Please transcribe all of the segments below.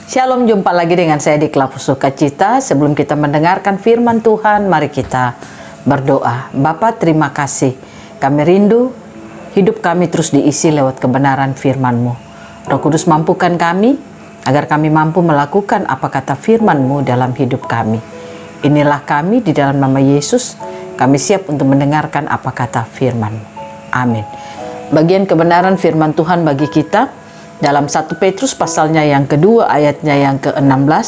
Shalom, jumpa lagi dengan saya di Klapu Sukacita. Sebelum kita mendengarkan firman Tuhan, mari kita berdoa. Bapa, terima kasih. Kami rindu hidup kami terus diisi lewat kebenaran firman-Mu. Roh Kudus, mampukan kami agar kami mampu melakukan apa kata firman-Mu dalam hidup kami. Inilah kami di dalam nama Yesus. Kami siap untuk mendengarkan apa kata firman-Mu. Amin. Bagian kebenaran firman Tuhan bagi kita dalam 1 Petrus pasalnya yang kedua ayatnya yang ke-16.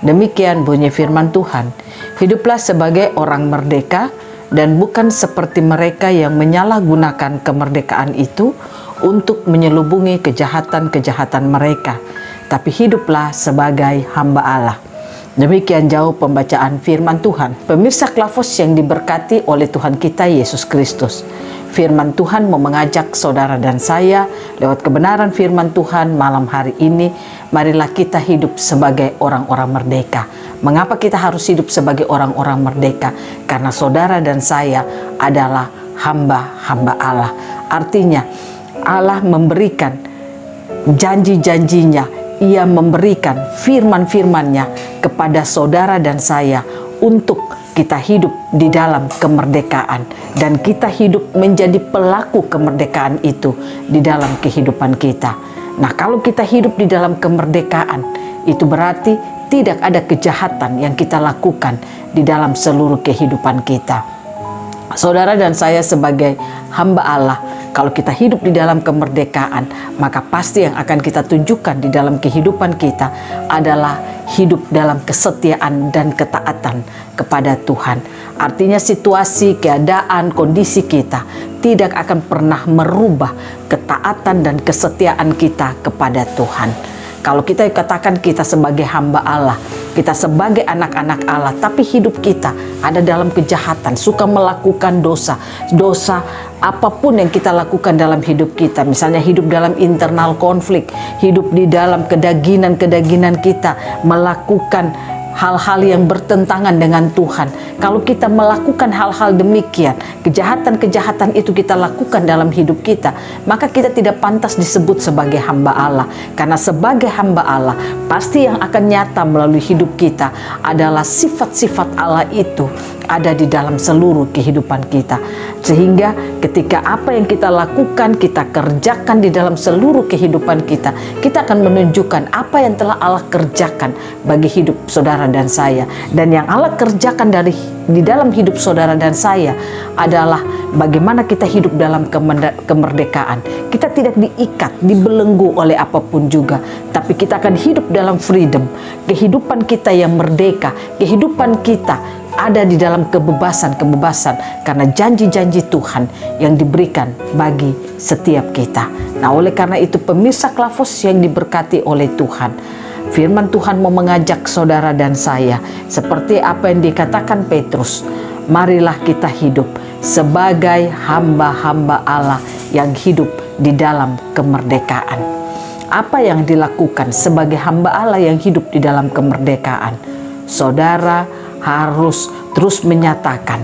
Demikian bunyi firman Tuhan. Hiduplah sebagai orang merdeka dan bukan seperti mereka yang menyalahgunakan kemerdekaan itu untuk menyelubungi kejahatan-kejahatan mereka, tapi hiduplah sebagai hamba Allah. Demikian jauh pembacaan firman Tuhan. Pemirsa Klafos yang diberkati oleh Tuhan kita Yesus Kristus, firman Tuhan mau mengajak saudara dan saya lewat kebenaran firman Tuhan malam hari ini. Marilah kita hidup sebagai orang-orang merdeka. Mengapa kita harus hidup sebagai orang-orang merdeka? Karena saudara dan saya adalah hamba-hamba Allah. Artinya Allah memberikan janji-janjinya. Ia memberikan firman-firman-Nya kepada saudara dan saya untuk kita hidup di dalam kemerdekaan, dan kita hidup menjadi pelaku kemerdekaan itu di dalam kehidupan kita. Nah, kalau kita hidup di dalam kemerdekaan, itu berarti tidak ada kejahatan yang kita lakukan di dalam seluruh kehidupan kita. Saudara dan saya sebagai hamba Allah, kalau kita hidup di dalam kemerdekaan, maka pasti yang akan kita tunjukkan di dalam kehidupan kita adalah hidup dalam kesetiaan dan ketaatan kepada Tuhan. Artinya situasi, keadaan, kondisi kita tidak akan pernah merubah ketaatan dan kesetiaan kita kepada Tuhan. Kalau kita katakan kita sebagai hamba Allah, kita sebagai anak-anak Allah, tapi hidup kita ada dalam kejahatan, suka melakukan dosa apapun yang kita lakukan dalam hidup kita, misalnya hidup dalam internal konflik, hidup di dalam kedagingan kita, melakukan hal-hal yang bertentangan dengan Tuhan. Kalau kita melakukan hal-hal demikian, kejahatan-kejahatan itu kita lakukan dalam hidup kita, maka kita tidak pantas disebut sebagai hamba Allah. Karena sebagai hamba Allah, pasti yang akan nyata melalui hidup kita adalah sifat-sifat Allah itu ada di dalam seluruh kehidupan kita. Sehingga ketika apa yang kita lakukan, kita kerjakan di dalam seluruh kehidupan kita, kita akan menunjukkan apa yang telah Allah kerjakan bagi hidup saudara dan saya. Dan yang Allah kerjakan di dalam hidup saudara dan saya adalah bagaimana kita hidup dalam kemerdekaan. Kita tidak diikat, dibelenggu oleh apapun juga, tapi kita akan hidup dalam freedom. Kehidupan kita yang merdeka, kehidupan kita ada di dalam kebebasan karena janji-janji Tuhan yang diberikan bagi setiap kita. Nah, oleh karena itu pemirsa Klafos yang diberkati oleh Tuhan, firman Tuhan mau mengajak saudara dan saya seperti apa yang dikatakan Petrus. Marilah kita hidup sebagai hamba-hamba Allah yang hidup di dalam kemerdekaan. Apa yang dilakukan sebagai hamba Allah yang hidup di dalam kemerdekaan? Saudara harus terus menyatakan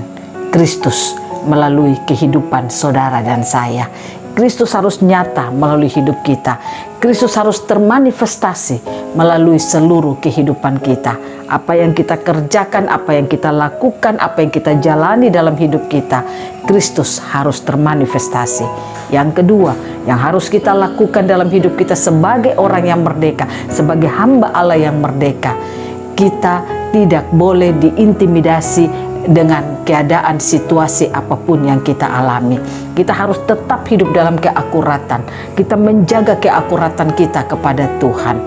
Kristus melalui kehidupan saudara dan saya. Kristus harus nyata melalui hidup kita. Kristus harus termanifestasi melalui seluruh kehidupan kita. Apa yang kita kerjakan, apa yang kita lakukan, apa yang kita jalani dalam hidup kita, Kristus harus termanifestasi. Yang kedua, yang harus kita lakukan dalam hidup kita sebagai orang yang merdeka, sebagai hamba Allah yang merdeka, kita tidak boleh diintimidasi dengan keadaan situasi apapun yang kita alami. Kita harus tetap hidup dalam keakuratan. Kita menjaga keakuratan kita kepada Tuhan.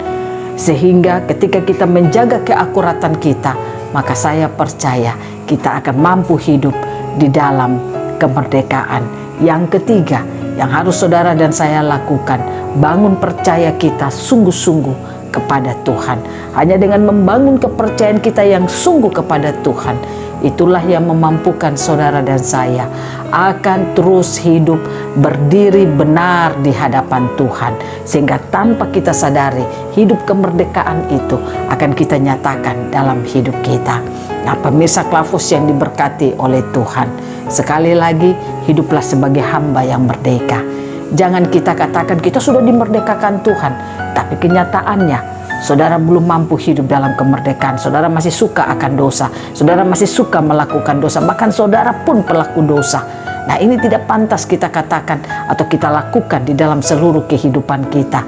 Sehingga ketika kita menjaga keakuratan kita, maka saya percaya kita akan mampu hidup di dalam kemerdekaan. Yang ketiga, yang harus saudara dan saya lakukan, bangun percaya kita sungguh-sungguh kepada Tuhan. Hanya dengan membangun kepercayaan kita yang sungguh kepada Tuhan, itulah yang memampukan saudara dan saya akan terus hidup berdiri benar di hadapan Tuhan, sehingga tanpa kita sadari hidup kemerdekaan itu akan kita nyatakan dalam hidup kita. Nah, pemirsa Klafos yang diberkati oleh Tuhan, sekali lagi hiduplah sebagai hamba yang merdeka. Jangan kita katakan kita sudah dimerdekakan Tuhan, tapi kenyataannya saudara belum mampu hidup dalam kemerdekaan, saudara masih suka akan dosa, saudara masih suka melakukan dosa, bahkan saudara pun pelaku dosa. Nah, ini tidak pantas kita katakan atau kita lakukan di dalam seluruh kehidupan kita.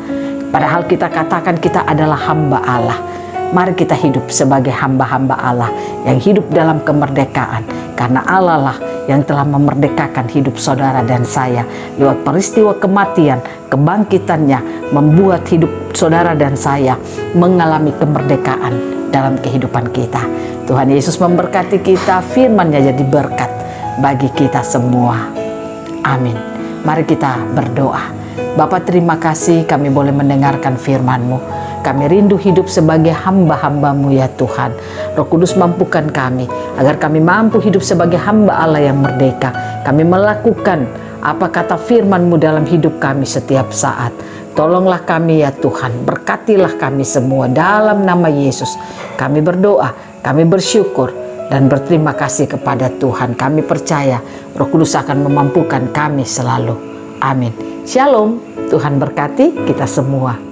Padahal kita katakan kita adalah hamba Allah. Mari kita hidup sebagai hamba-hamba Allah yang hidup dalam kemerdekaan, karena Allah lah yang telah memerdekakan hidup saudara dan saya lewat peristiwa kematian, kebangkitannya membuat hidup saudara dan saya mengalami kemerdekaan dalam kehidupan kita. Tuhan Yesus memberkati kita, firman-Nya jadi berkat bagi kita semua. Amin. Mari kita berdoa. Bapa, terima kasih kami boleh mendengarkan firman-Mu. Kami rindu hidup sebagai hamba-hamba-Mu ya Tuhan. Roh Kudus, mampukan kami agar kami mampu hidup sebagai hamba Allah yang merdeka. Kami melakukan apa kata firman-Mu dalam hidup kami setiap saat. Tolonglah kami ya Tuhan, berkatilah kami semua dalam nama Yesus. Kami berdoa, kami bersyukur dan berterima kasih kepada Tuhan. Kami percaya Roh Kudus akan memampukan kami selalu. Amin. Shalom, Tuhan berkati kita semua.